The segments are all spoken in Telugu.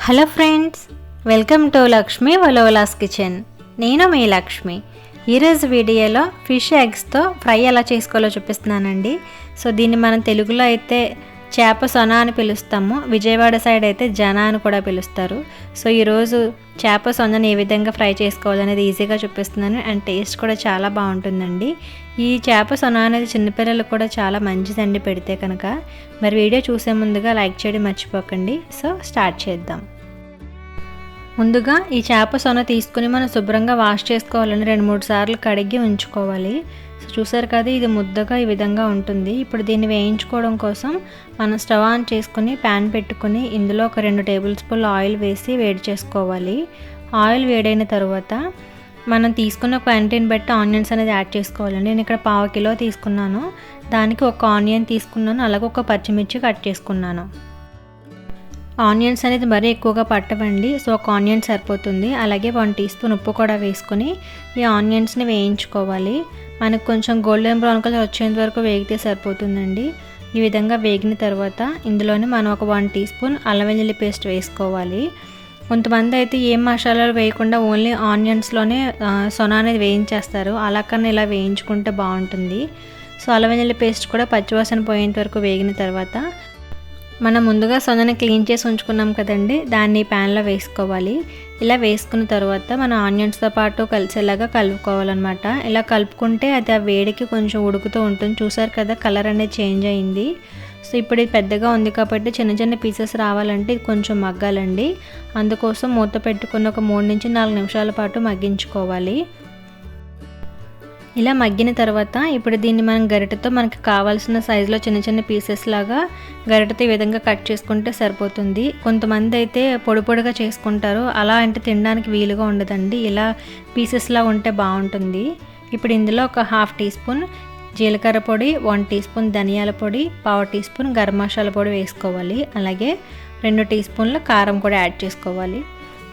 Hello friends, welcome to Lakshmi వలోలాస్ కిచెన్. నేను మీ లక్ష్మి. ఈరోజు వీడియోలో ఫిష్ ఎగ్స్తో ఫ్రై ఎలా చేసుకోవాలో చూపిస్తున్నానండి. సో దీన్ని మనం తెలుగులో అయితే చేప సొన అని పిలుస్తాము, విజయవాడ సైడ్ అయితే జన అని కూడా పిలుస్తారు. సో ఈరోజు చేప సొనని ఏ విధంగా ఫ్రై చేసుకోవాలనేది ఈజీగా చూపిస్తున్నాను. అండ్ టేస్ట్ కూడా చాలా బాగుంటుందండి. ఈ చేప సొన అనేది చిన్నపిల్లలకు కూడా చాలా మంచిదండి పెడితే కనుక. మరి వీడియో చూసే ముందుగా లైక్ చేయడం మర్చిపోకండి. సో స్టార్ట్ చేద్దాం. ముందుగా ఈ చేప సొన తీసుకుని మనం శుభ్రంగా వాష్ చేసుకోవాలని 2-3 సార్లు కడిగి ఉంచుకోవాలి. సో చూసారు కదా, ఇది ముద్దగా ఈ విధంగా ఉంటుంది. ఇప్పుడు దీన్ని వేయించుకోవడం కోసం మనం స్టవ్ ఆన్ చేసుకుని ప్యాన్ పెట్టుకుని ఇందులో ఒక 2 టేబుల్ స్పూన్లు ఆయిల్ వేసి వేడి చేసుకోవాలి. ఆయిల్ వేడైన తర్వాత మనం తీసుకున్న క్వాంటిటీని బట్టి ఆనియన్స్ అనేది యాడ్ చేసుకోవాలండి. నేను ఇక్కడ 1/2 కిలో తీసుకున్నాను, దానికి ఒక ఆనియన్ తీసుకున్నాను, అలాగే ఒక పచ్చిమిర్చి కట్ చేసుకున్నాను. ఆనియన్స్ అనేది మరీ ఎక్కువగా పట్టవండి, సో ఒక ఆనియన్ సరిపోతుంది. అలాగే 1 టీ స్పూన్ ఉప్పు కూడా వేసుకొని ఈ ఆనియన్స్ని వేయించుకోవాలి. మనకు కొంచెం గోల్డెన్ బ్రౌన్ కలర్ వచ్చేంత వరకు వేగితే సరిపోతుందండి. ఈ విధంగా వేగిన తర్వాత ఇందులోనే మనం ఒక 1 టీ స్పూన్ అల్లం వెల్లుల్లి పేస్ట్ వేసుకోవాలి. కొంతమంది అయితే ఏం మసాలాలు వేయకుండా ఓన్లీ ఆనియన్స్లోనే సొన అనేది వేయించేస్తారు. అలా కన్నా ఇలా వేయించుకుంటే బాగుంటుంది. సో అల్లం వెల్లుల్లి పేస్ట్ కూడా పచ్చివాసన పోయేంత వరకు వేగిన తర్వాత మనం ముందుగా సొనని క్లీన్ చేసి ఉంచుకున్నాం కదండి, దాన్ని ప్యాన్లో వేసుకోవాలి. ఇలా వేసుకున్న తర్వాత మనం ఆనియన్స్తో పాటు కలిసేలాగా కలుపుకోవాలన్నమాట. ఇలా కలుపుకుంటే అది ఆ వేడికి కొంచెం ఉడుకుతూ ఉంటుంది. చూసారు కదా, కలర్ అనేది చేంజ్ అయింది. సో ఇప్పుడు ఇది పెద్దగా ఉంది కాబట్టి చిన్న చిన్న పీసెస్ రావాలంటే ఇది కొంచెం మగ్గాలండి. అందుకోసం మూత పెట్టుకుని ఒక 3-4 నిమిషాల పాటు మగ్గించుకోవాలి. ఇలా మగ్గిన తర్వాత ఇప్పుడు దీన్ని మనం గరిటెతో మనకి కావాల్సిన సైజులో చిన్న చిన్న పీసెస్ లాగా గరిటెతో ఈ విధంగా కట్ చేసుకుంటే సరిపోతుంది. కొంతమంది అయితే పొడి పొడిగా చేసుకుంటారు, అలా అంటే తినడానికి వీలుగా ఉండదండి. ఇలా పీసెస్లా ఉంటే బాగుంటుంది. ఇప్పుడు ఇందులో ఒక 1/2 టీ స్పూన్ జీలకర్ర పొడి, 1 టీ స్పూన్ ధనియాల పొడి, 1/2 టీ స్పూన్ గరం మసాలా పొడి వేసుకోవాలి. అలాగే 2 టీ స్పూన్ల కారం కూడా యాడ్ చేసుకోవాలి.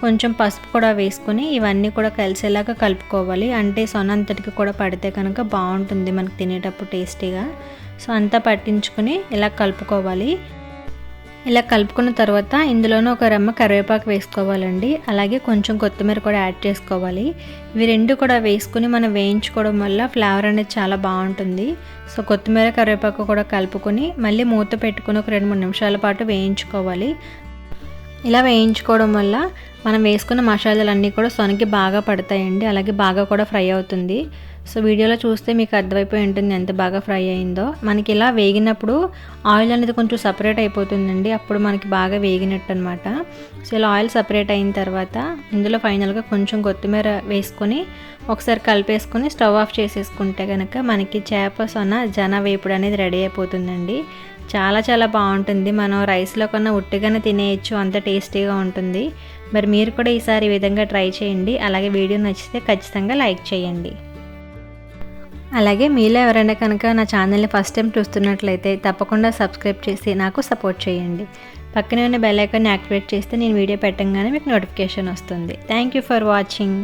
కొంచెం పసుపు కూడా వేసుకొని ఇవన్నీ కూడా కలిసేలాగా కలుపుకోవాలి. అంటే సొన అంతటికి కూడా పడితే కనుక బాగుంటుంది మనకు తినేటప్పుడు టేస్టీగా. సో అంతా పట్టించుకొని ఇలా కలుపుకోవాలి. ఇలా కలుపుకున్న తర్వాత ఇందులోనే ఒక రెమ్మ కరివేపాకు వేసుకోవాలండి. అలాగే కొంచెం కొత్తిమీర కూడా యాడ్ చేసుకోవాలి. ఇవి 2 కూడా వేసుకుని మనం వేయించుకోవడం వల్ల ఫ్లేవర్ అనేది చాలా బాగుంటుంది. సో కొత్తిమీర కరివేపాకు కూడా కలుపుకొని మళ్ళీ మూత పెట్టుకుని ఒక 2-3 నిమిషాల పాటు వేయించుకోవాలి. ఇలా వేయించుకోవడం వల్ల మనం వేసుకున్న మసాలాలన్నీ కూడా సొనకి బాగా పడతాయండి. అలాగే బాగా కూడా ఫ్రై అవుతుంది. సో వీడియోలో చూస్తే మీకు అర్థమైపోయి ఉంటుంది ఎంత బాగా ఫ్రై అయిందో. మనకి ఇలా వేగినప్పుడు ఆయిల్ అనేది కొంచెం సపరేట్ అయిపోతుందండి, అప్పుడు మనకి బాగా వేగినట్టు అనమాట. సో ఇలా ఆయిల్ సపరేట్ అయిన తర్వాత ఇందులో ఫైనల్గా కొంచెం కొత్తిమీర వేసుకొని ఒకసారి కలిపేసుకొని స్టవ్ ఆఫ్ చేసేసుకుంటే కనుక మనకి చేప సొన జన వేపుడు అనేది రెడీ అయిపోతుందండి. చాలా చాలా బాగుంటుంది. మనం రైస్లో కన్నా ఉట్టిగానే తినేయచ్చు, అంత టేస్టీగా ఉంటుంది. మరి మీరు కూడా ఈసారి ఈ విధంగా ట్రై చేయండి. అలాగే వీడియో నచ్చితే ఖచ్చితంగా లైక్ చేయండి. అలాగే మీలో ఎవరైనా కనుక నా ఛానల్ని ఫస్ట్ టైం చూస్తున్నట్లయితే తప్పకుండా సబ్స్క్రైబ్ చేసి నాకు సపోర్ట్ చేయండి. పక్కనే ఉన్న బెల్ ఐకాన్ని యాక్టివేట్ చేస్తే నేను వీడియో పెట్టగానే మీకు నోటిఫికేషన్ వస్తుంది. Thank you for watching.